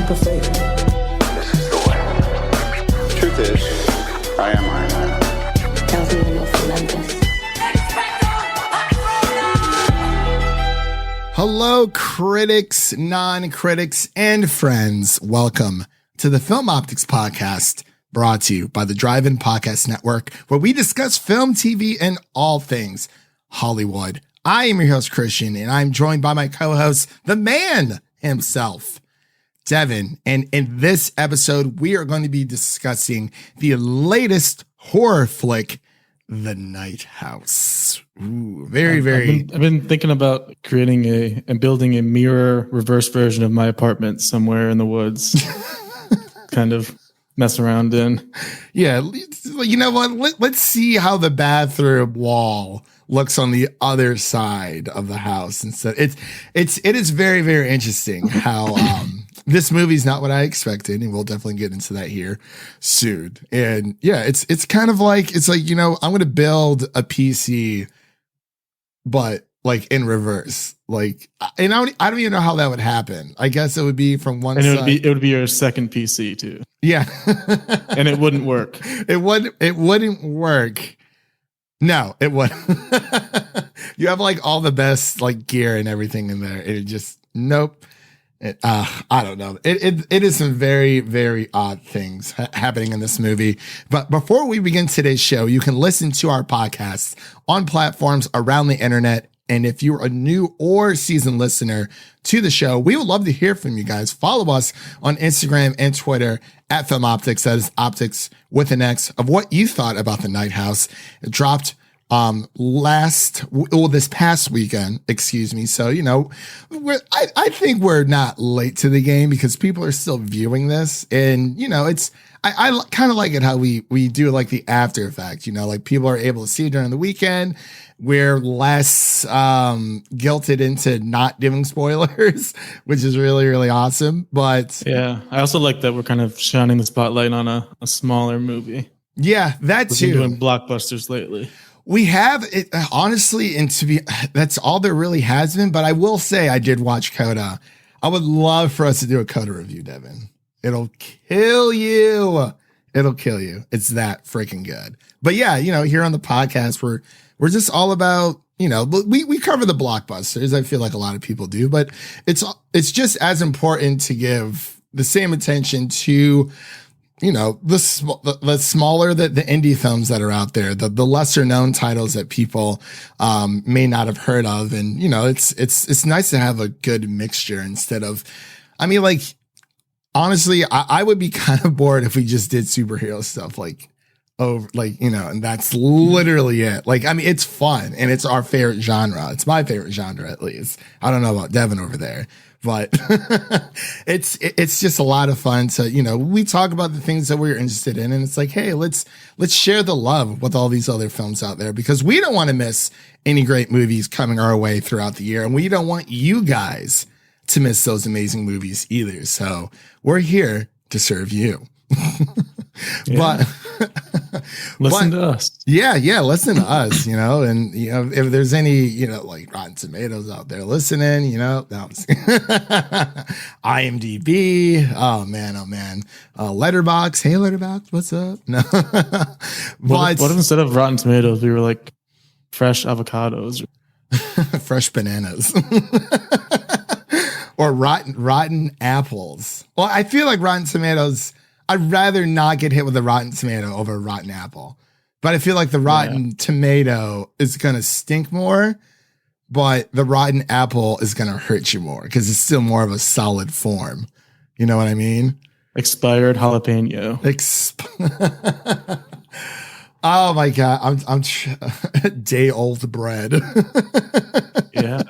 leap of faith. This is the way. Truth is, I am Iron Man. Tells me the most momentous. Hello, critics, non-critics, and friends. Welcome to the Film Optix podcast, brought to you by the Drive-In Podcast Network, where we discuss film, TV, and all things Hollywood. I am your host, Christian, and I'm joined by my co-host, the man himself, Devin. And in this episode, we are going to be discussing the latest horror flick, The Night House. Ooh, very. I've been thinking about creating and building a mirror reverse version of my apartment somewhere in the woods. Kind of mess around in. Yeah, you know what? Let's see how the bathroom wall looks on the other side of the house. Instead, it is very, very interesting how this movie's not what I expected, and we'll definitely get into that here soon. And yeah, it's kind of like I'm going to build a PC, but like in reverse. Like, and I don't even know how that would happen. I guess it would be from one side. It would be your second PC too. Yeah. And it wouldn't work. It wouldn't work. No, it wouldn't. You have like all the best like gear and everything in there. It just, nope. I don't know. It is some very, very odd things happening in this movie. But before we begin today's show, you can listen to our podcast on platforms around the internet. And if you're a new or seasoned listener to the show, we would love to hear from you guys. Follow us on Instagram and Twitter at Film Optix. That is Optix with an X, of what you thought about The Night House. It dropped this past weekend, excuse me. So, I think we're not late to the game because people are still viewing this. And, I kind of like it how we do like the after effect, like people are able to see it during the weekend. We're less guilted into not giving spoilers, which is really, really awesome. But yeah, I also like that we're kind of shining the spotlight on a smaller movie. Yeah, that too. We've been doing blockbusters lately. We have it, honestly, and that's all there really has been. But I will say I did watch Coda. I would love for us to do a Coda review, Devin. It'll kill you. It'll kill you. It's that freaking good. But yeah, here on the podcast, we're just all about, we cover the blockbusters. I feel like a lot of people do, but it's just as important to give the same attention to, the smaller, the indie films that are out there, the lesser known titles that people may not have heard of. And, it's nice to have a good mixture instead of, honestly, I would be kind of bored if we just did superhero stuff and that's literally it. It's fun and it's our favorite genre. It's my favorite genre, at least. I don't know about Devin over there, but it's just a lot of fun to, we talk about the things that we're interested in, and it's like, hey, let's share the love with all these other films out there, because we don't want to miss any great movies coming our way throughout the year. And we don't want you guys to miss those amazing movies either. So we're here to serve you. But listen to us. Yeah, listen to us, and if there's any, like Rotten Tomatoes out there listening, no, IMDb, oh man, Letterboxd, hey Letterboxd, what's up? No. What if instead of Rotten Tomatoes we were like fresh avocados? Fresh bananas. Or rotten apples. Well, I feel like Rotten Tomatoes, I'd rather not get hit with a rotten tomato over a rotten apple. But I feel like the rotten tomato is going to stink more, but the rotten apple is going to hurt you more because it's still more of a solid form. You know what I mean? Expired jalapeno. Oh my God. I'm day old bread. Yeah.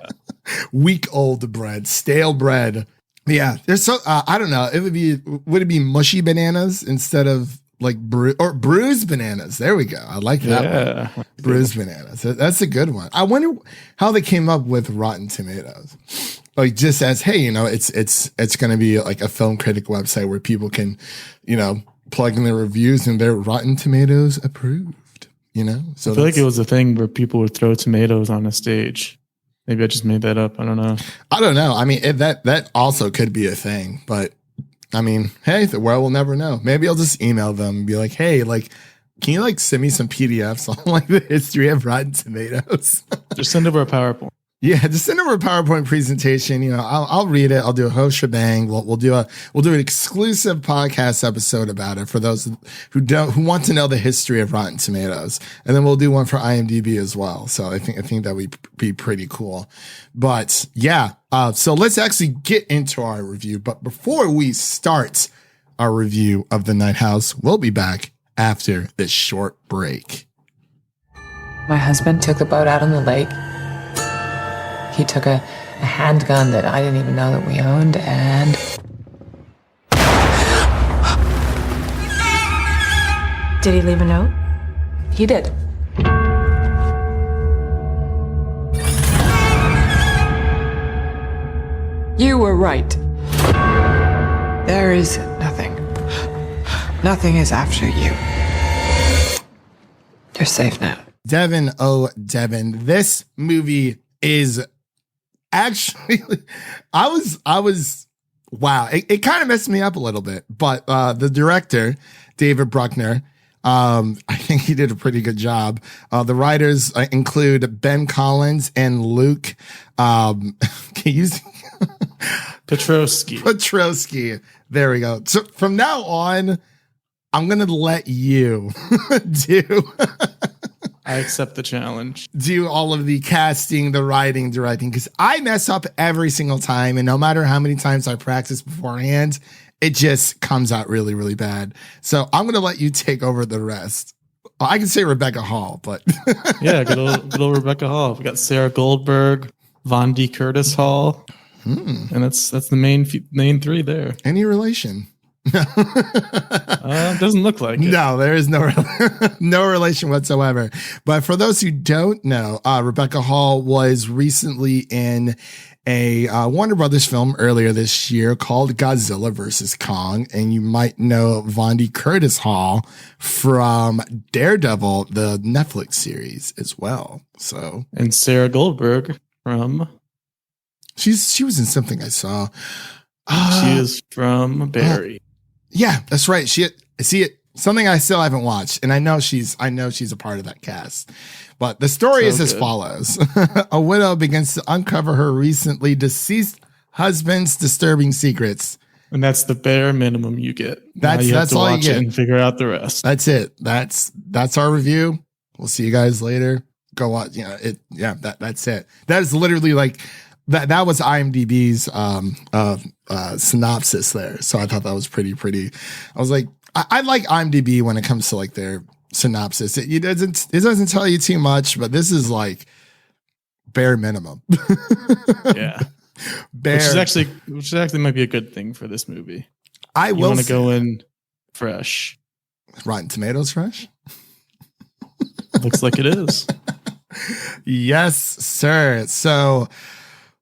Week old bread, stale bread. Yeah, there's I don't know. Would it be mushy bananas instead of like bruised bananas? There we go. I like that one. Bruised bananas. That's a good one. I wonder how they came up with Rotten Tomatoes. Like, just as, hey, it's going to be like a film critic website where people can, plug in their reviews and they're Rotten Tomatoes approved. So I feel like it was a thing where people would throw tomatoes on a stage. Maybe I just made that up. I don't know. I mean, that also could be a thing, but I mean, hey, the world will never know. Maybe I'll just email them and be like, hey, like, can you like send me some PDFs on like the history of Rotten Tomatoes? Just send over a PowerPoint. Yeah, just send over a PowerPoint presentation. You know, I'll read it. I'll do a whole shebang. We'll do an exclusive podcast episode about it for those who want to know the history of Rotten Tomatoes, and then we'll do one for IMDb as well. So I think that would be pretty cool. But yeah, so let's actually get into our review. But before we start our review of The Night House, we'll be back after this short break. My husband took the boat out on the lake. He took a handgun that I didn't even know that we owned, and Did he leave a note? he did. You were right. There is nothing. Nothing is after you. You're safe now. Devin, oh Devin, this movie is actually, I was, wow. It kind of messed me up a little bit, but the director, David Bruckner, I think he did a pretty good job. The writers include Ben Collins and Luke, can you Piotrowski. There we go. So from now on, I'm going to let you I accept the challenge. do all of the casting, the writing, directing, because I mess up every single time. And no matter how many times I practice beforehand, it just comes out really, really bad. So I'm going to let you take over the rest. I can say Rebecca Hall, but Yeah, good old Rebecca Hall. We got Sarah Goldberg, Vondie Curtis Hall, and that's the main three there. any relation? Doesn't look like it. No, there is no relation whatsoever. But for those who don't know, Rebecca Hall was recently in a Warner Brothers film earlier this year called Godzilla vs. Kong. And you might know Vondie Curtis Hall from Daredevil, the Netflix series as well. So, And Sarah Goldberg from she was in something I saw. she is from Barry. Yeah, that's right. Something I still haven't watched, and I know she's a part of that cast. But the story is as follows. A widow begins to uncover her recently deceased husband's disturbing secrets. And that's the bare minimum you get. That's all you get. And figure out the rest. That's it. That's our review. We'll see you guys later. Go watch. That's it. That is literally like that was IMDb's synopsis there. So I thought that was pretty. I was like, I like IMDb when it comes to like their synopsis. It doesn't tell you too much, but this is like bare minimum. Yeah. Which actually might be a good thing for this movie. I will want to go in fresh. Rotten Tomatoes fresh? Looks like it is. Yes, sir. So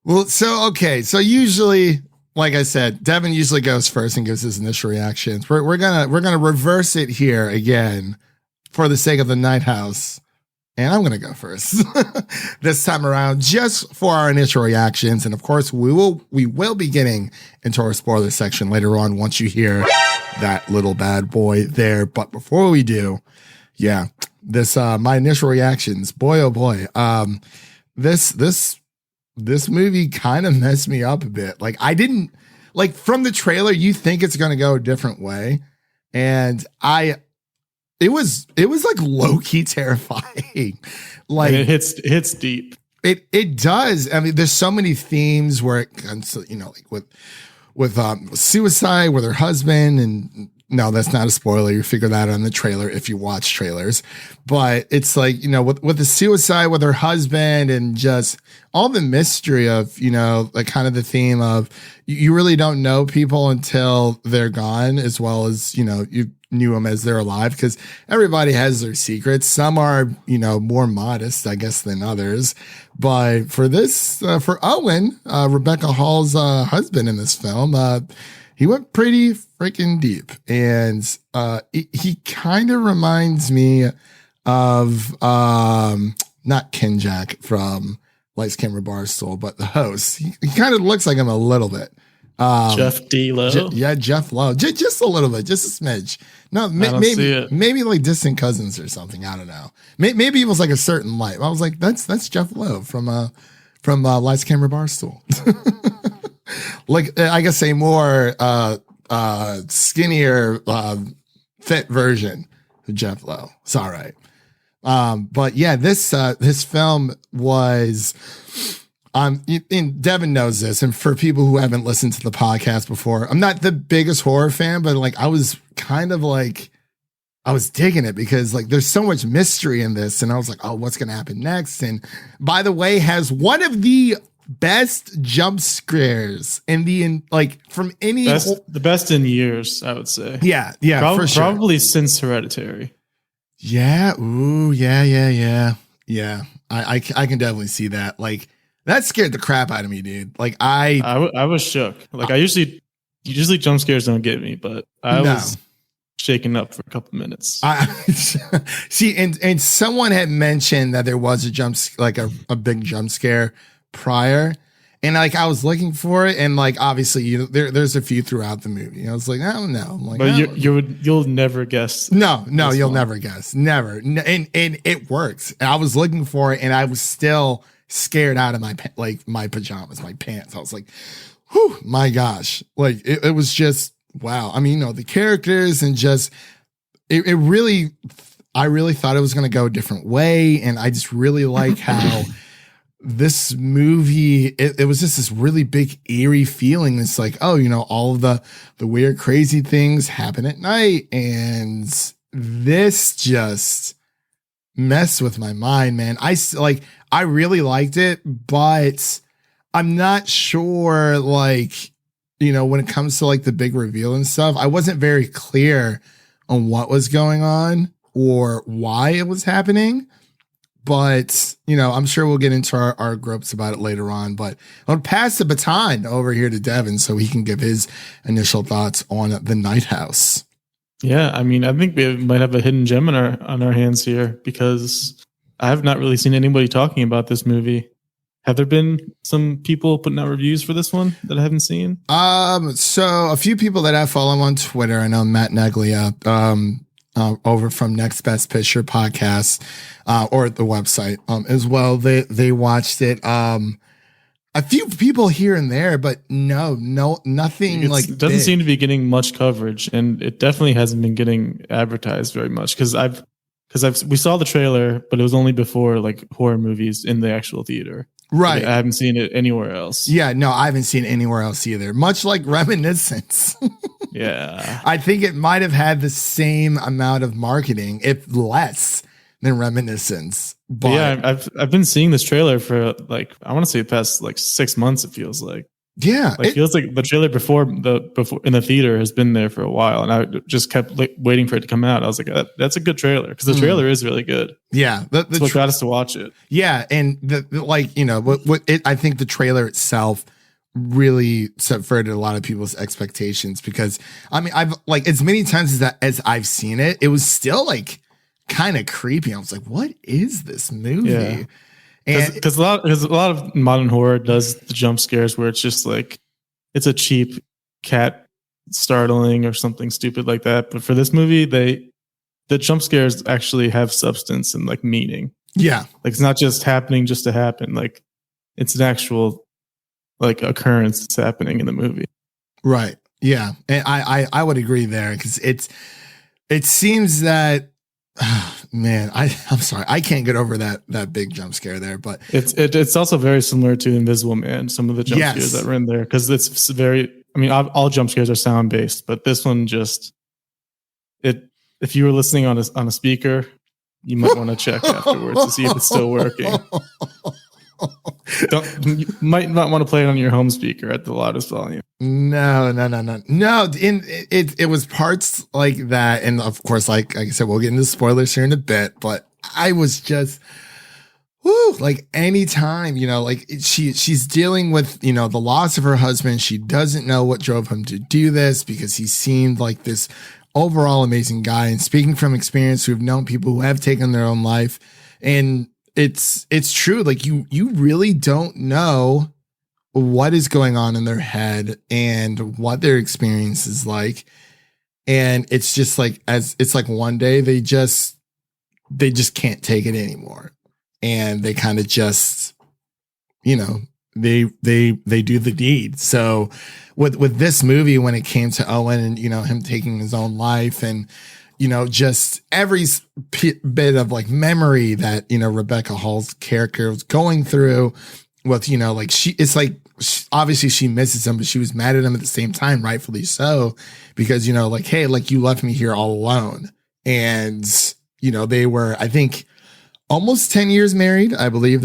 okay. So usually, like I said, Devin usually goes first and gives his initial reactions. We're gonna reverse it here again for the sake of the Night House. And I'm gonna go first this time around, just for our initial reactions. And of course, we will be getting into our spoiler section later on once you hear that little bad boy there. But before we do, yeah, this my initial reactions. Boy, oh boy, this movie kind of messed me up a bit. Like I didn't like from the trailer, you think it's gonna go a different way, and it was like low key terrifying. Like and it hits deep. It does. I mean, there's so many themes where it comes to, like with suicide with her husband, and no, that's not a spoiler. You figure that out in the trailer if you watch trailers. But it's like, with the suicide with her husband and just all the mystery of, like kind of the theme of you really don't know people until they're gone, as well as, you knew them as they're alive, because everybody has their secrets. Some are, more modest, I guess, than others. But for this, for Owen, Rebecca Hall's husband in this film, he went pretty freaking deep. And he kind of reminds me of not Ken Jack from Lights Camera Barstool, but the host. He kind of looks like him a little bit. Jeff D. Lowe. Jeff Lowe. Just a little bit, just a smidge. No, maybe like distant cousins or something. I don't know. Maybe it was like a certain light. I was like, that's Jeff Lowe from Lights Camera Barstool. Like I guess a more skinnier, fit version of Jeff Lowe. It's all right. But yeah, this film was. And Devin knows this, and for people who haven't listened to the podcast before, I'm not the biggest horror fan, but like I was kind of like, I was digging it because like there's so much mystery in this, and I was like, oh, what's gonna happen next? And by the way, has one of the best jump scares from any the best in years, I would say. Yeah, for sure. Probably since Hereditary. Yeah, ooh, yeah. I can definitely see that. Like. That scared the crap out of me, dude. Like I was shook. Like usually jump scares don't get me, but I was shaken up for a couple minutes. See, and someone had mentioned that there was a big jump scare prior, and like I was looking for it, and like obviously there's a few throughout the movie. I was like, I don't know. I'm like, but you'll never guess. No, you'll never guess. Never, and it works. And I was looking for it, and I was still scared out of my pajamas, my pants. I was like, whew, my gosh. Like it was just, wow. I mean, the characters and just, I really thought it was going to go a different way. And I just really like how this movie, it was just this really big eerie feeling. It's like, oh, all of the weird, crazy things happen at night. And this just messed with my mind, man. I really liked it, but I'm not sure, like, when it comes to like the big reveal and stuff, I wasn't very clear on what was going on or why it was happening. But, I'm sure we'll get into our groups about it later on. But I'll pass the baton over here to Devin so he can give his initial thoughts on The Night House. Yeah, I mean, I think we might have a hidden gem on our hands here because I have not really seen anybody talking about this movie. Have there been some people putting out reviews for this one that I haven't seen? So a few people that I follow on Twitter, I know Matt Neglia, over from Next Best Picture podcast, or the website, as well. They watched it. A few people here and there, but nothing it doesn't seem to be getting much coverage, and it definitely hasn't been getting advertised very much because we saw the trailer, but it was only before like horror movies in the actual theater. Right. I haven't seen it anywhere else. Yeah, no, I haven't seen it anywhere else either. Much like Reminiscence. Yeah. I think it might have had the same amount of marketing, if less than Reminiscence. But yeah, I've been seeing this trailer for like, I want to say the past like 6 months, it feels like. Yeah. It feels like the trailer before in the theater has been there for a while, and I just kept waiting for it to come out. I was like, that's a good trailer because the trailer is really good. Yeah. That's what got us to watch it. Yeah. And I think the trailer itself really subverted a lot of people's expectations because I mean, I've like as many times as I've seen it, it was still like kind of creepy. I was like, what is this movie? Yeah. Because a lot of modern horror does the jump scares where it's just like it's a cheap cat startling or something stupid like that. But for this movie, the jump scares actually have substance and like meaning. Yeah, like it's not just happening just to happen. Like it's an actual like occurrence that's happening in the movie. Right. Yeah, and I would agree there because it seems that. Man, I'm sorry. I can't get over that big jump scare there, but it's also very similar to Invisible Man. Some of the jump scares that were in there because it's very. I mean, all jump scares are sound based, but this one just if you were listening on a speaker, you might want to check afterwards to see if it's still working. You might not want to play it on your home speaker at the loudest volume. No. It was parts like that, and of course, like I said, we'll get into spoilers here in a bit. But I was just, like anytime, like she's dealing with, the loss of her husband. She doesn't know what drove him to do this because he seemed like this overall amazing guy. And speaking from experience, who've known people who have taken their own life, and it's true. Like you really don't know what is going on in their head and what their experience is like. And it's just like, it's like one day they just can't take it anymore. And they kind of just, you know, they do the deed. So with this movie, when it came to Owen and, you know, him taking his own life and, you know, just every bit of like memory that, you know, Rebecca Hall's character was going through with, you know, like it's like, obviously she misses him, but she was mad at him at the same time, rightfully so, because, you know, like, hey, like you left me here all alone. And, you know, they were, I think, almost 10 years married, I believe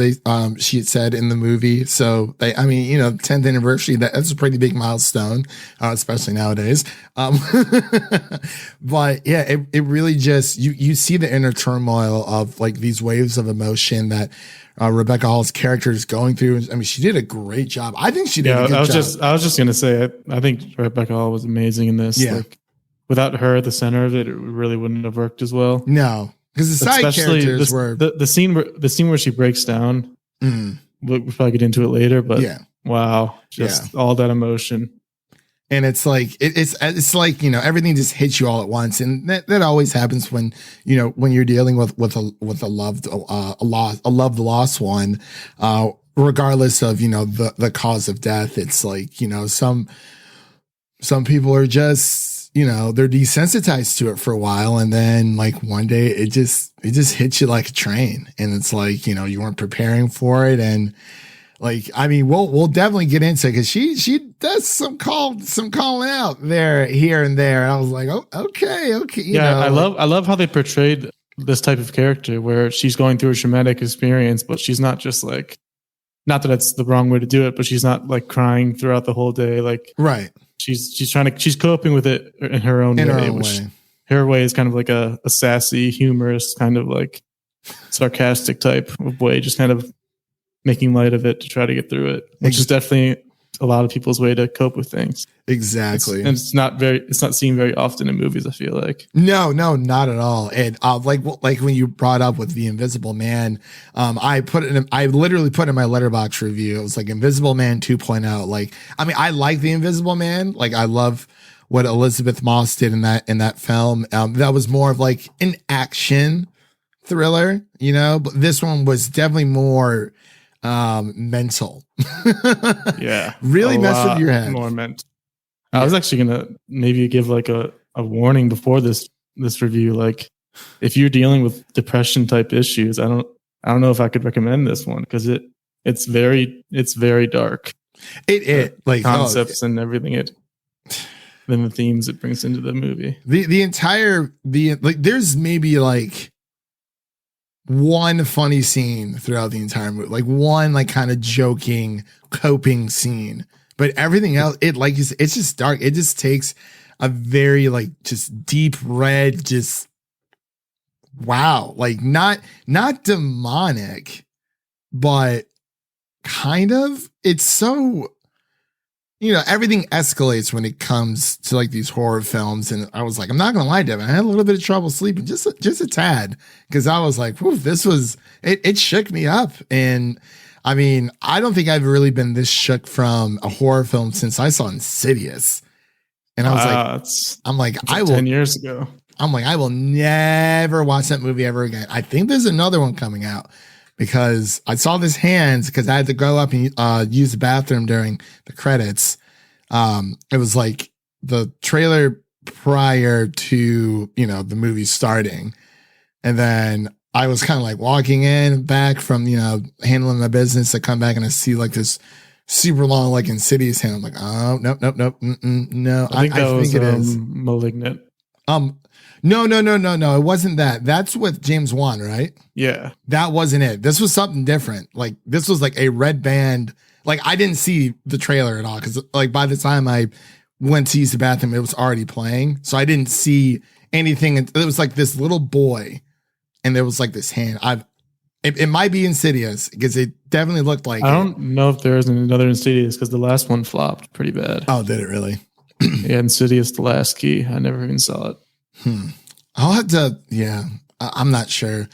she had said in the movie. So I mean, you know, 10th anniversary, that's a pretty big milestone, especially nowadays. But yeah, it really just, you see the inner turmoil of like these waves of emotion that Rebecca Hall's character is going through. I mean, she did a great job. I think she did a good job. I was just going to say, I think Rebecca Hall was amazing in this. Yeah. Like, without her at the center of it, it really wouldn't have worked as well. No. Because the side characters were the scene where she breaks down. We'll probably get into it later, but yeah, wow, just all that emotion. And it's like it's like, you know, everything just hits you all at once, and that always happens when, you know, when you're dealing with a loved lost one, regardless of, you know, the cause of death. It's like, you know, some people are just, you know, they're desensitized to it for a while, and then like one day it just hits you like a train, and it's like, you know, you weren't preparing for it. And like, I mean, we'll definitely get into it, because she does some calling out there, here and there, and I was like, oh, okay, you know, I love how they portrayed this type of character where she's going through a traumatic experience, but she's not just like, not that that's the wrong way to do it, but she's not like crying throughout the whole day, like, right. She's coping with it in her own way. Her way is kind of like a sassy, humorous, kind of like sarcastic type of way, just kind of making light of it to try to get through it, which is definitely a lot of people's way to cope with things. Exactly. It's not seen very often in movies, I feel like. No, not at all. And like when you brought up with The Invisible Man, I literally put in my Letterboxd review, it was like Invisible Man 2.0. Like, I mean, I like The Invisible Man. Like, I love what Elizabeth Moss did in that film. That was more of like an action thriller, you know, but this one was definitely more mental. Yeah, really mess with your head. More mental. I was actually gonna maybe give like a warning before this review. Like, if you're dealing with depression type issues, I don't know if I could recommend this one, because it's very dark. It like concepts and everything. Then the themes it brings into the movie. There's maybe like one funny scene throughout the entire movie, like one like kind of joking, coping scene, but everything else, it's just dark. It just takes a very like just deep red, just wow, like not demonic, but kind of. It's so, you know, everything escalates when it comes to like these horror films. And I was like, I'm not going to lie, Devin, I had a little bit of trouble sleeping, just a tad. Cause I was like, whew, it shook me up. And I mean, I don't think I've really been this shook from a horror film since I saw Insidious. And I was like, 10 years ago. I'm like, I will never watch that movie ever again. I think there's another one coming out, because I saw this hands, because I had to go up and use the bathroom during the credits. It was like the trailer prior to, you know, the movie starting. And then I was kind of like walking in back from, you know, handling my business. I come back and I see like this super long, like Insidious hand. I'm like, oh, nope. No, I think it is Malignant. No. It wasn't that. That's with James Wan, right? Yeah. That wasn't it. This was something different. Like, this was like a red band. Like, I didn't see the trailer at all, because like by the time I went to use the bathroom, it was already playing. So I didn't see anything. It was like this little boy, and there was like this hand. It might be Insidious, because it definitely looked like I don't know if there is another Insidious, because the last one flopped pretty bad. Oh, did it really? Yeah, Insidious: The Last Key. I never even saw it. I'll have to, yeah, I'm not sure.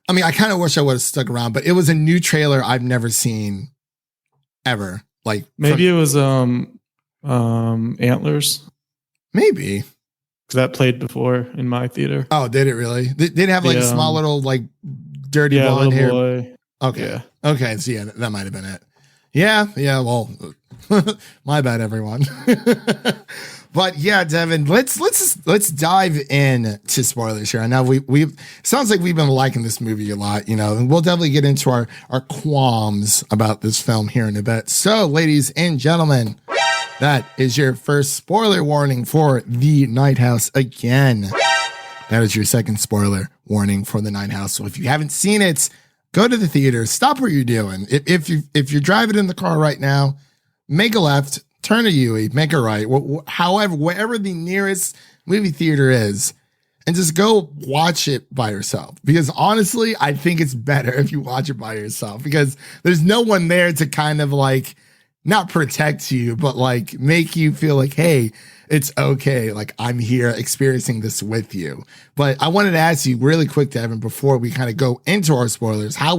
I mean, I kind of wish I would have stuck around, but it was a new trailer I've never seen ever. Like maybe it was Antlers. Maybe. Because that played before in my theater. Oh, did it really? Did it have like a small little like dirty blonde hair? Boy. Okay. Yeah. Okay. So yeah, that might have been it. Yeah. Yeah. Well, my bad, everyone. But yeah, Devin, let's dive in to spoilers here. I know we sounds like we've been liking this movie a lot, you know, and we'll definitely get into our qualms about this film here in a bit. So, ladies and gentlemen, that is your first spoiler warning for The Night House again. That is your second spoiler warning for The Night House. So if you haven't seen it, go to the theater, stop what you're doing. If you're driving in the car right now, make a left, turn a U-E, make a right, however, wherever the nearest movie theater is, and just go watch it by yourself. Because honestly, I think it's better if you watch it by yourself because there's no one there to kind of like, not protect you, but like make you feel like, hey, it's okay. Like I'm here experiencing this with you. But I wanted to ask you really quick, Devin, before we kind of go into our spoilers, how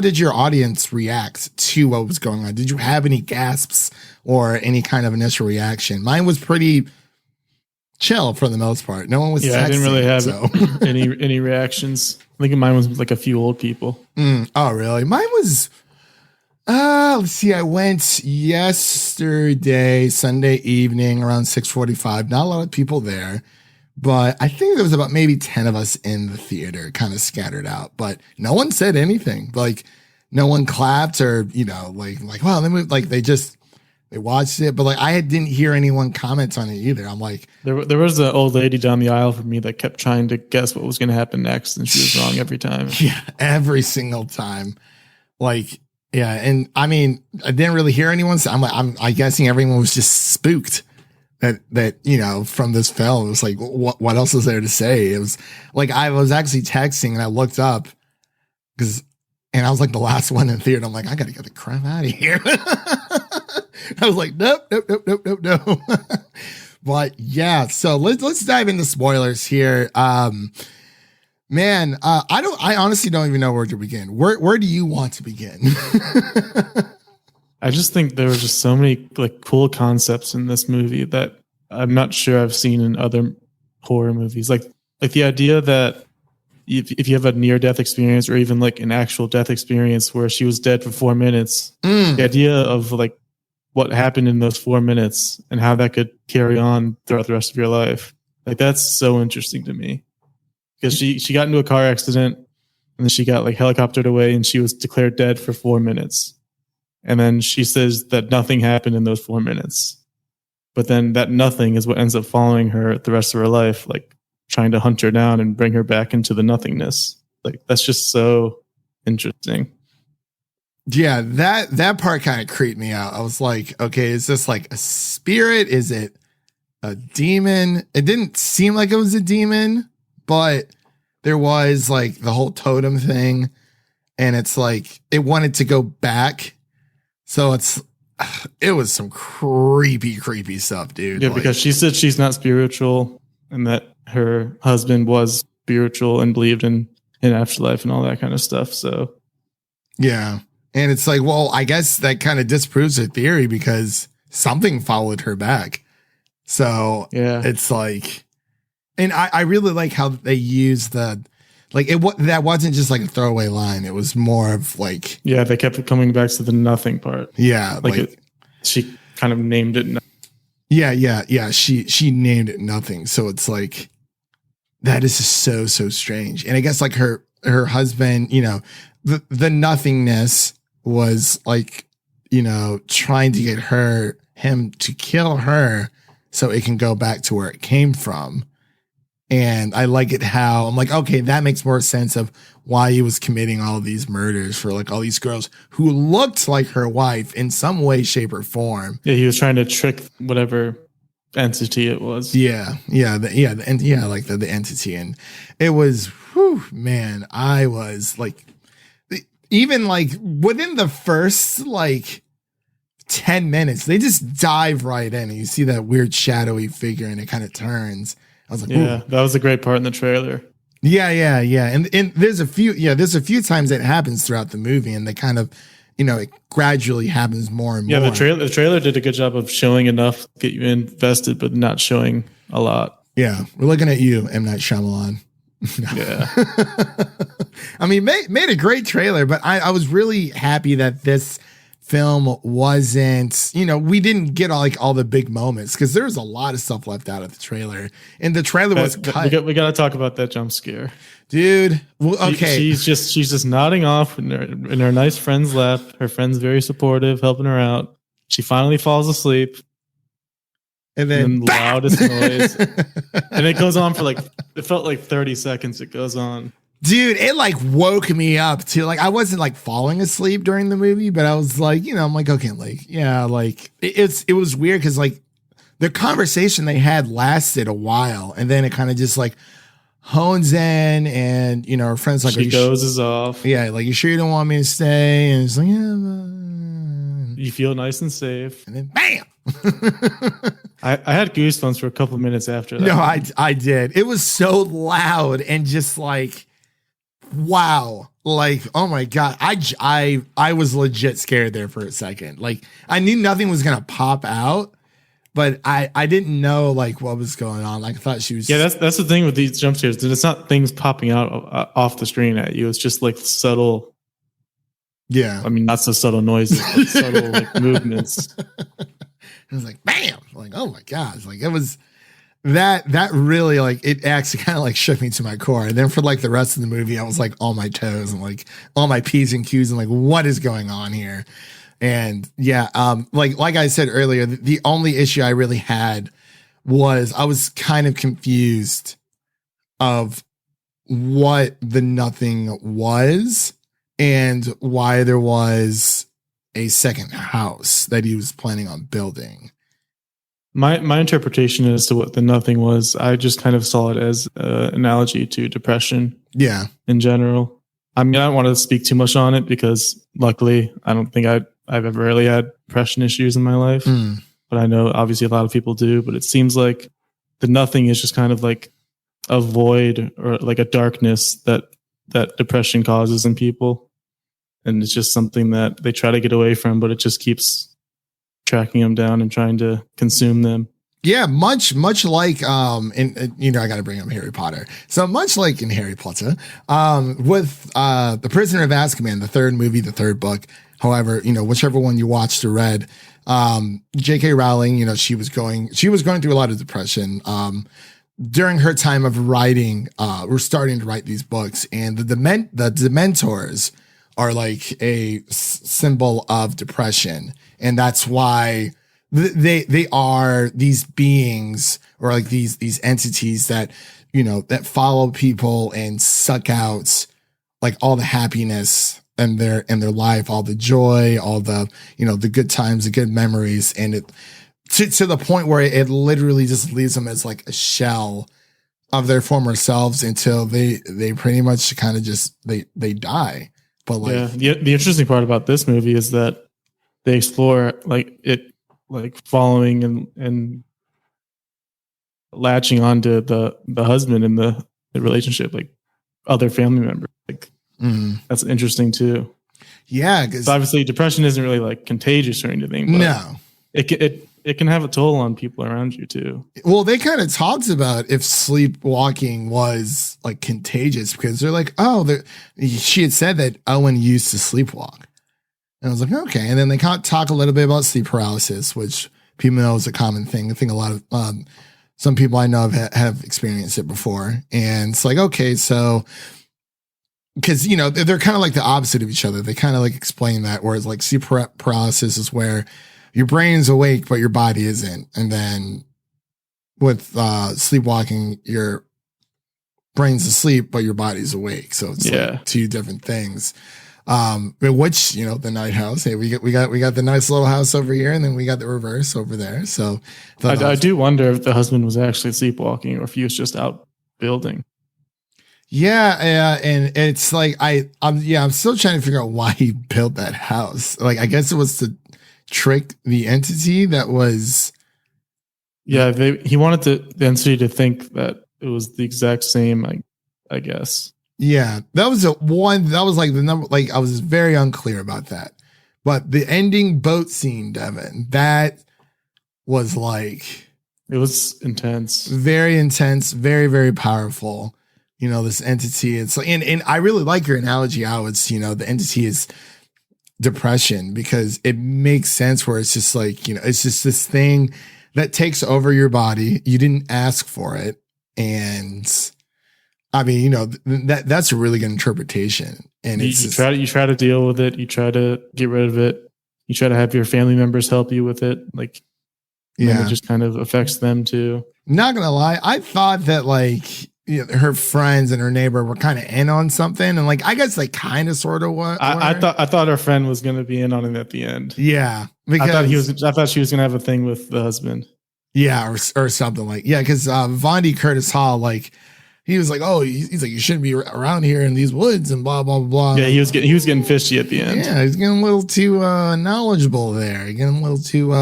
did your audience react to what was going on? Did you have any gasps or any kind of initial reaction? Mine was pretty chill for the most part. No one was. Yeah, I didn't really have any reactions. I think mine was like a few old people. Oh, really? Mine was. Let's see. I went yesterday, Sunday evening, around 6:45. Not a lot of people there. But I think there was about maybe 10 of us in the theater, kind of scattered out, but no one said anything. Like no one clapped or, you know, like, wow, they moved, like they watched it, but like I didn't hear anyone comment on it either. I'm like, there was an old lady down the aisle from me that kept trying to guess what was going to happen next. And she was wrong every time. Yeah. Every single time. Like, yeah. And I mean, I didn't really hear anyone. So I'm guessing everyone was just spooked. That, you know, from this film, it was like, what else is there to say? It was like, I was actually texting and I looked up and I was like the last one in the theater. I'm like, I got to get the crap out of here. I was like, nope. But yeah, so let's dive into spoilers here. Man, I honestly don't even know where to begin. Where do you want to begin? I just think there were just so many like cool concepts in this movie that I'm not sure I've seen in other horror movies. Like the idea that if you have a near-death experience or even like an actual death experience where she was dead for 4 minutes, the idea of like what happened in those 4 minutes and how that could carry on throughout the rest of your life. Like that's so interesting to me because she got into a car accident and then she got like helicoptered away and she was declared dead for 4 minutes. And then she says that nothing happened in those 4 minutes. But then that nothing is what ends up following her the rest of her life, like trying to hunt her down and bring her back into the nothingness. Like that's just so interesting. Yeah, that part kind of creeped me out. I was like, okay, is this like a spirit? Is it a demon? It didn't seem like it was a demon, but there was like the whole totem thing. And it's like it wanted to go back. So it was some creepy stuff, dude. Yeah, like, because she said she's not spiritual and that her husband was spiritual and believed in afterlife and all that kind of stuff. So, yeah. And it's like, well, I guess that kind of disproves her theory because something followed her back. So yeah, it's like, and I really like how they use that wasn't just like a throwaway line. It was more of like, yeah, they kept coming back to the nothing part. Yeah. She kind of named it. Yeah. She named it nothing. So it's like, that is just so strange. And I guess like her husband, you know, the nothingness was like, you know, trying to get him to kill her so it can go back to where it came from. And I like it how I'm like, okay, that makes more sense of why he was committing all of these murders for like all these girls who looked like her wife in some way, shape, or form. Yeah, he was trying to trick whatever entity it was. The entity, and it was, whew, man. I was like, even like within the first like 10 minutes, they just dive right in, and you see that weird shadowy figure, and it kind of turns. I was like, yeah, that was a great part in the trailer. Yeah. And there's a few times that happens throughout the movie, and they kind of it gradually happens more and more. Yeah, the trailer did a good job of showing enough to get you invested, but not showing a lot. Yeah, we're looking at you, M. Night Shyamalan. Yeah. I mean, made a great trailer, but I was really happy that this film wasn't, we didn't get all the big moments, because there was a lot of stuff left out of the trailer, and the trailer was cut. We got to talk about that jump scare, dude. Well, okay, she's just nodding off in her nice friend's lap. Her friend's very supportive, helping her out. She finally falls asleep. And then loudest noise. And it goes on for it felt like 30 seconds. It goes on. Dude, it woke me up too. I wasn't falling asleep during the movie, but I was I'm okay, it was weird, because the conversation they had lasted a while, and then it kind of just hones in, and her friend's like, she dozes off. Yeah, you sure you don't want me to stay? And it's yeah. You feel nice and safe. And then bam. I had goosebumps for a couple of minutes after that. No, I did. It was so loud and just wow. Oh my God. I was legit scared there for a second. I knew nothing was gonna pop out, but I didn't know what was going on. I thought she was. Yeah, that's the thing with these jump scares. It's not things popping out off the screen at you. It's just subtle. Yeah. I mean, not so subtle noises, but subtle movements. It was bam. Oh my gosh. It was that really it actually kind of shook me to my core. And then for the rest of the movie, I was on my toes and on my P's and Q's and what is going on here? And yeah, like I said earlier, the only issue I really had was I was kind of confused of what the nothing was and why there was a second house that he was planning on building. My interpretation as to what the nothing was, I just kind of saw it as an analogy to depression. Yeah. In general. I mean, I don't want to speak too much on it, because luckily I don't think I've ever really had depression issues in my life. But I know obviously a lot of people do, but it seems like the nothing is just kind of a void or a darkness that depression causes in people. And it's just something that they try to get away from, but it just keeps tracking them down and trying to consume them. Yeah, much like I got to bring up Harry Potter. So much like in Harry Potter, with The Prisoner of Azkaban, the third movie, the third book. However, whichever one you watched or read, J.K. Rowling, she was going through a lot of depression. During her time of writing, we're starting to write these books, and the Dementors are a symbol of depression. And that's why they are these beings, or these entities that, that follow people and suck out all the happiness in their life, all the joy, all the, the good times, the good memories. And it to the point where it literally just leaves them as a shell of their former selves until they pretty much kind of just, they die. But the interesting part about this movie is that they explore following and latching onto the husband in the relationship, other family members. That's interesting too. Yeah, because obviously depression isn't really contagious or anything. But no, it can have a toll on people around you too. Well, they kind of talked about if sleepwalking was contagious, because they're she had said that Owen used to sleepwalk. And I was okay. And then they talk a little bit about sleep paralysis, which people know is a common thing. I think a lot of, some people I know have experienced it before. And it's okay, so, because, they're kind of the opposite of each other. They kind of explain that, whereas sleep paralysis is where your brain's awake, but your body isn't. And then with sleepwalking, your brain's asleep, but your body's awake. So it's two different things. Which, the night house, hey, we got the nice little house over here, and then we got the reverse over there. So I do wonder if the husband was actually sleepwalking or if he was just out building. Yeah. And it's I'm still trying to figure out why he built that house. I guess it was to trick the entity that was. Yeah. He wanted the entity to think that it was the exact same, I guess. Yeah, that was the number. I was very unclear about that, But the ending boat scene, Devin, that was like... It was intense. Very intense, very, very powerful. You know, this entity, it's like, and I really like your analogy how it's, you know, the entity is depression, because it makes sense where it's just like, you know, it's just this thing that takes over your body. You didn't ask for it. And I mean, you know, that's a really good interpretation. And you try to deal with it. You try to get rid of it. You try to have your family members help you with it. Like, yeah, it just kind of affects them too. Not gonna lie, I thought that like, you know, her friends and her neighbor were kind of in on something, and like I guess they kind of sort of were. I thought her friend was gonna be in on it at the end. Yeah, because I thought she was gonna have a thing with the husband. Yeah, or something like because Vondie Curtis Hall, like he was like, oh, he's like, you shouldn't be around here in these woods and blah blah blah. Yeah, he was getting fishy at the end. Yeah, he's getting a little too knowledgeable there. Getting a little too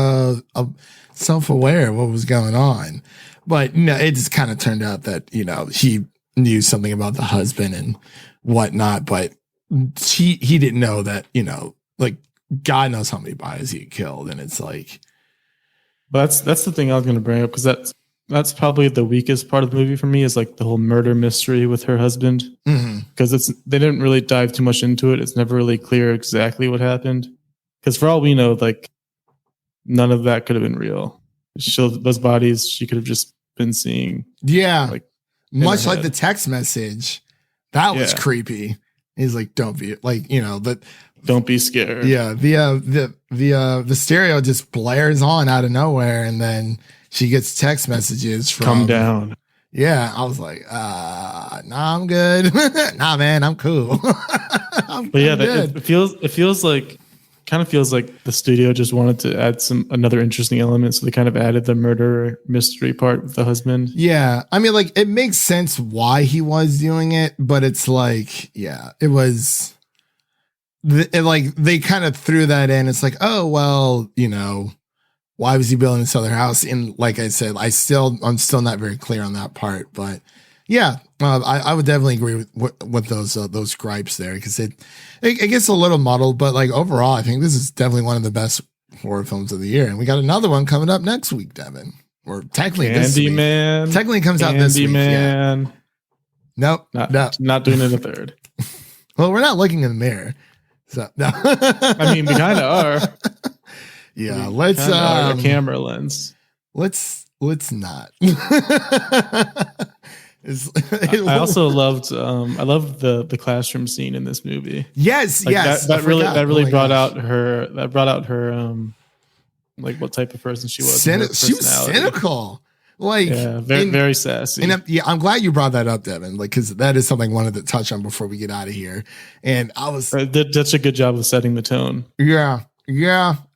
self-aware of what was going on. But you know, it just kind of turned out that, you know, he knew something about the husband and whatnot, but he didn't know that, you know, like God knows how many bodies he had killed. And it's like, but that's the thing I was going to bring up, because that's probably the weakest part of the movie for me, is like the whole murder mystery with her husband, because they didn't really dive too much into it. It's never really clear exactly what happened, because for all we know, like none of that could have been real. Those bodies she could have just been seeing. Yeah. Like, much like the text message. That was creepy. He's like, don't be like, you know, don't be scared. Yeah. The stereo just blares on out of nowhere. And then she gets text messages from come down. Yeah. I was like, nah, I'm good. Nah, man, I'm cool. But yeah, it feels like, kind of feels like the studio just wanted to add another interesting element, so they kind of added the murder mystery part with the husband. Yeah, I mean, like it makes sense why he was doing it, but it's like, yeah, it was like they kind of threw that in. It's like, oh well, you know, why was he building this other house? And like I said, I'm still not very clear on that part, but yeah, I would definitely agree with those gripes there, because it gets a little muddled, but like overall, I think this is definitely one of the best horror films of the year, and we got another one coming up next week, Devin, or technically this week. Candyman. Technically comes out this week. Candyman. Yeah. Nope, not doing it a third. Well, we're not looking in the mirror, so no. I mean, we kind of are. Yeah, let's a camera lens. Let's not. I also loved the classroom scene in this movie. Yes, like yes. That really brought out her like what type of person she was. She was cynical. Like, yeah, very sassy. And I'm glad you brought that up, Devin, like, because that is something I wanted to touch on before we get out of here. And I was that's a good job of setting the tone. Yeah.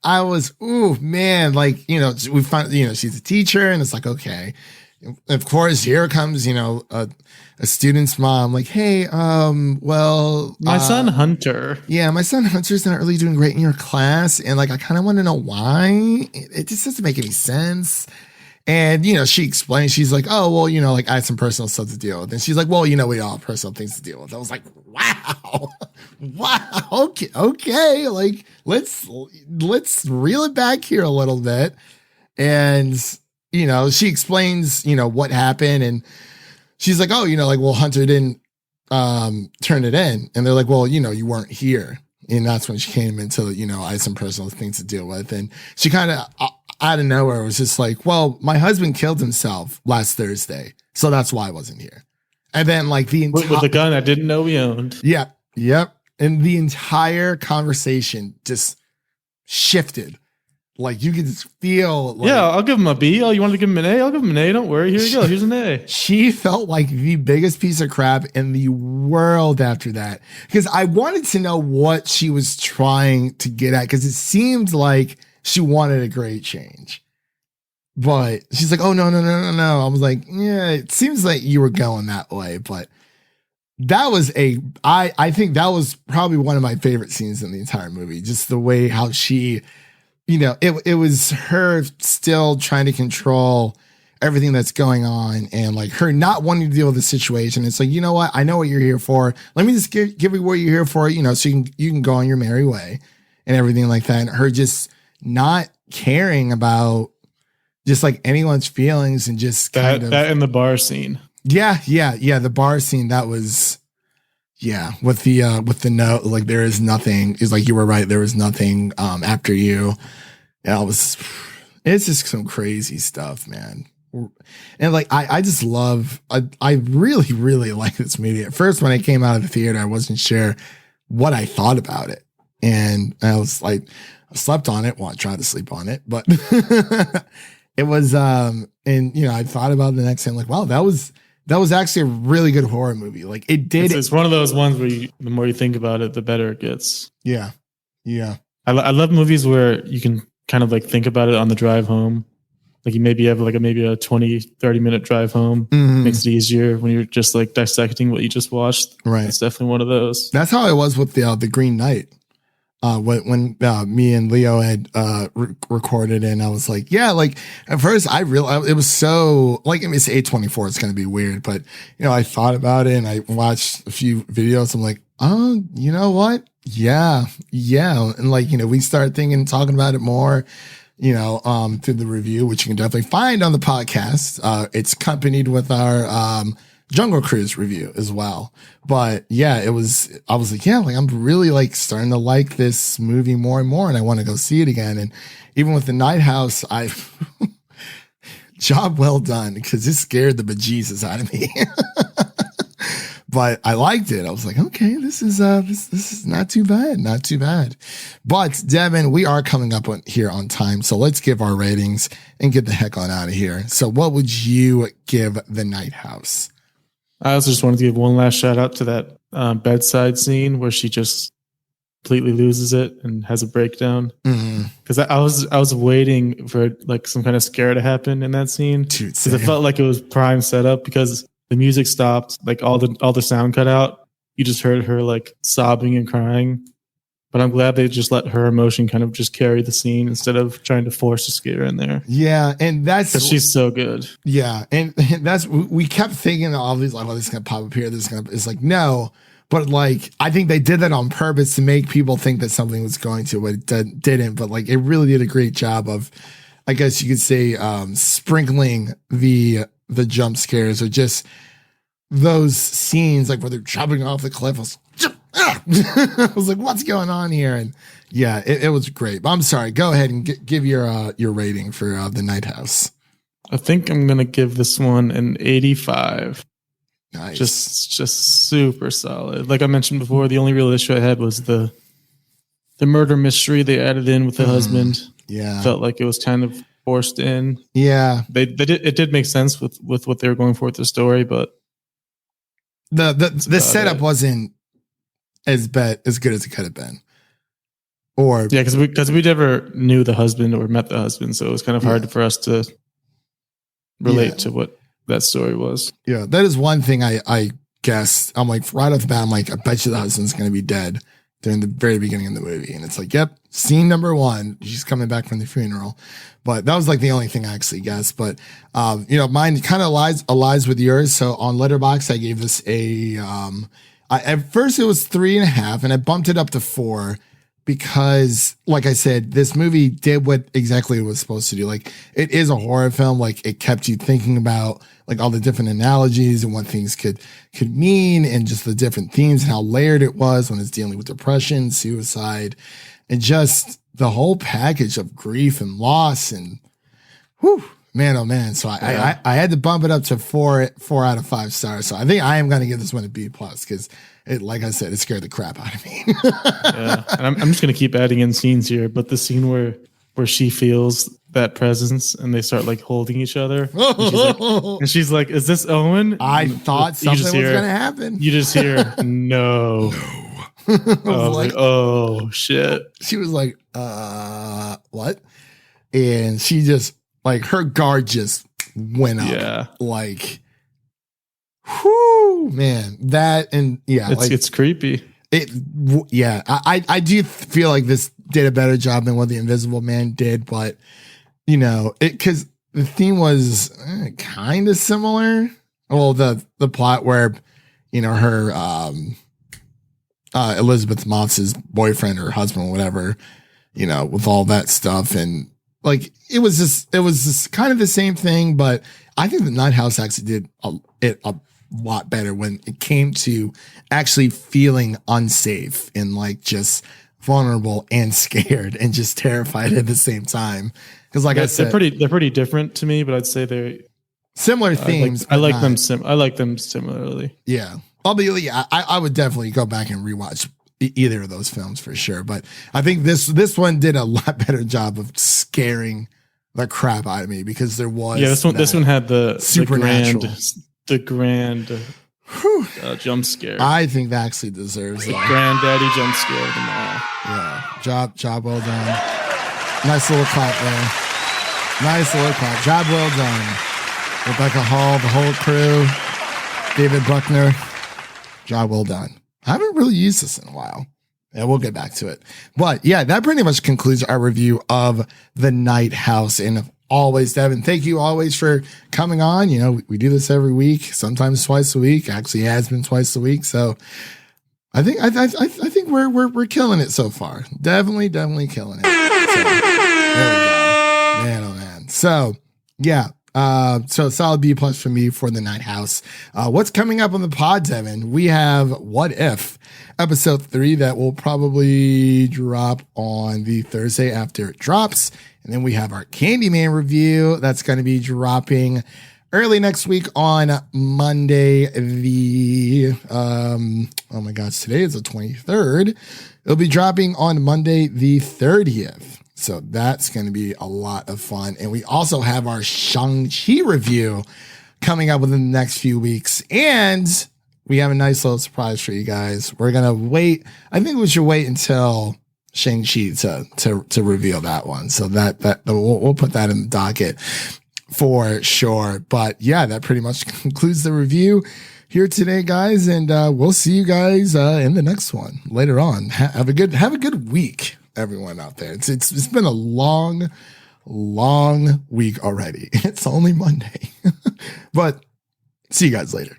I was, ooh, man, like, you know, we find, you know, she's a teacher, and it's like, okay. Of course, here comes, you know, a student's mom, like, hey, well, my son Hunter. Yeah, my son Hunter's not really doing great in your class, and like, I kind of want to know why. It just doesn't make any sense. And, you know, she explains, she's like, oh, well, you know, like I had some personal stuff to deal with. And she's like, well, you know, we all have personal things to deal with. I was like, wow. Okay. Like, let's reel it back here a little bit. And, you know, she explains, you know, what happened. And she's like, oh, you know, like, well, Hunter didn't turn it in. And they're like, well, you know, you weren't here. And that's when she came into, you know, I had some personal things to deal with. And she kind of, out of nowhere, was just like, well, my husband killed himself last Thursday, so that's why I wasn't here. And then like with the gun I didn't know we owned. Yeah. Yep. And the entire conversation just shifted. Like you could just feel like, yeah, I'll give him a B. Oh, you want to give him an A? I'll give him an A. Don't worry. Here you go. Here's an A. She felt like the biggest piece of crap in the world after that. Because I wanted to know what she was trying to get at, because it seemed like she wanted a great change. But she's like, oh, no. I was like, yeah, it seems like you were going that way. But that was I think that was probably one of my favorite scenes in the entire movie. Just the way how she, you know, it was her still trying to control everything that's going on, and like her not wanting to deal with the situation. It's like, you know what? I know what you're here for. Let me just give you what you're here for, you know, so you can go on your merry way. and everything like that. And her just not caring about just like anyone's feelings and just that in the bar scene. Yeah. The bar scene, that was, with the note, like there is nothing, is like, you were right. There was nothing, after you. Yeah, it's just some crazy stuff, man. And like, I just love, I really, really like this movie. At first, when I came out of the theater, I wasn't sure what I thought about it. And I was like, I slept on it. Well, I tried to sleep on it, but it was, and I thought about the next thing, like, wow, that was actually a really good horror movie. Like it did. It's one of those ones where the more you think about it, the better it gets. Yeah. I love movies where you can kind of like think about it on the drive home. Like you maybe have like maybe a 20-30 minute drive home. Makes it easier when you're just like dissecting what you just watched. Right. It's definitely one of those. That's how I was with the Green Knight. When me and Leo had recorded, and I was like, yeah, like at first I realized it was so like, I mean, it's A24, it's going to be weird, but I thought about it and I watched a few videos. I'm like, oh, you know what? Yeah. And like, we started talking about it more, through the review, which you can definitely find on the podcast. It's accompanied with our, Jungle Cruise review as well. But yeah, I was like, yeah, like I'm really like starting to like this movie more and more, and I want to go see it again. And even with the Night House, job well done, because it scared the bejesus out of me. But I liked it. I was like, okay, this is not too bad. But Devin, we are coming up here on time, so let's give our ratings and get the heck on out of here. So what would you give the Night House? I also just wanted to give one last shout out to that bedside scene where she just completely loses it and has a breakdown. Because I was waiting for like some kind of scare to happen in that scene, because it felt like it was prime setup, because the music stopped, like all the sound cut out. You just heard her like sobbing and crying. But I'm glad they just let her emotion kind of just carry the scene instead of trying to force a scare in there. Yeah, and that's because she's so good. Yeah, and that's, we kept thinking all these like, oh, this is gonna pop up here. It's like, no, but like I think they did that on purpose to make people think that something was going to, but it didn't. But like it really did a great job of, I guess you could say, sprinkling the jump scares, or just those scenes like where they're jumping off the cliff. I was like, what's going on here? And yeah, it was great. But I'm sorry. Go ahead and give your rating for the Night House. I think I'm gonna give this one an 85. Nice. Just super solid. Like I mentioned before, the only real issue I had was the murder mystery they added in with the husband. Yeah, felt like it was kind of forced in. Yeah, it did make sense with what they were going for with the story, but the setup wasn't as good as it could have been. Or yeah, because we never knew the husband or met the husband, so it was kind of hard for us to relate to what that story was. Yeah, that is one thing I guess. I'm like, right off the bat, I'm like, I bet you the husband's going to be dead during the very beginning of the movie. And it's like, yep, scene number 1, she's coming back from the funeral. But that was like the only thing I actually guessed. But, mine kind of aligns with yours. So on Letterboxd, I gave this at first it was 3.5, and I bumped it up to 4 because, like I said, this movie did what exactly it was supposed to do. Like, it is a horror film. Like, it kept you thinking about like all the different analogies and what things could mean, and just the different themes and how layered it was when it's dealing with depression, suicide, and just the whole package of grief and loss. And whew, man, oh man. So I had to bump it up to 4 out of 5 stars. So I think I am going to give this one a B+, because it, like I said, it scared the crap out of me. Yeah, and I'm just going to keep adding in scenes here, but the scene where she feels that presence and they start like holding each other, and she's like, is this Owen? I thought something was going to happen. You just hear no. I was like, oh shit. She was like, what? And she just, like, her guard just went up. Yeah. Like, whoo, man. That, and yeah. It's creepy. I do feel like this did a better job than what The Invisible Man did, but, because the theme was kind of similar. Well, the plot where, her, Elizabeth Moss's boyfriend or husband or whatever, you know, with all that stuff. And like, it was just kind of the same thing, but I think the Night House actually did it a lot better when it came to actually feeling unsafe and like just vulnerable and scared and just terrified at the same time. Because like I said, they're pretty different to me, but I'd say they're similar themes. I like them similarly. Yeah. I would definitely go back and rewatch either of those films for sure. But I think this one did a lot better job of scaring the crap out of me, because there was this one had the supernatural, the grand jump scare. I think that actually deserves the granddaddy jump scare of them all. Yeah, job well done. Nice little clap there. Nice little clap. Job well done. Rebecca Hall, the whole crew, David Bruckner. Job well done. I haven't really used this in a while. Yeah, we'll get back to it. But yeah, that pretty much concludes our review of The Night House. And always, Devin, thank you always for coming on. You know, we do this every week, sometimes twice a week. Actually, it has been twice a week. So I think we're killing it so far. Definitely killing it. So, there we go. Man, oh man. So yeah. So solid B+ for me for The Night House. What's coming up on the pod, Devin? We have What If episode 3 that will probably drop on the Thursday after it drops. And then we have our Candyman review that's going to be dropping early next week on Monday. Oh my gosh, today is the 23rd. It'll be dropping on Monday, the 30th. So that's going to be a lot of fun. And we also have our Shang-Chi review coming up within the next few weeks. And we have a nice little surprise for you guys. We're going to wait. I think we should wait until Shang-Chi to reveal that one. So that we'll put that in the docket for sure. But yeah, that pretty much concludes the review here today, guys. And we'll see you guys in the next one later on. Have a good week, everyone out there. It's been a long week already. It's only Monday, but see you guys later.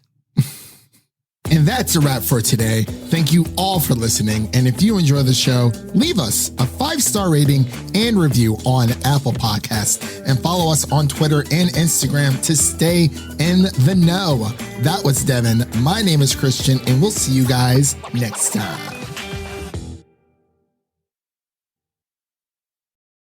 And that's a wrap for today. Thank you all for listening. And if you enjoy the show, leave us a 5-star rating and review on Apple Podcasts, and follow us on Twitter and Instagram to stay in the know. That was Devin. My name is Christian, and we'll see you guys next time.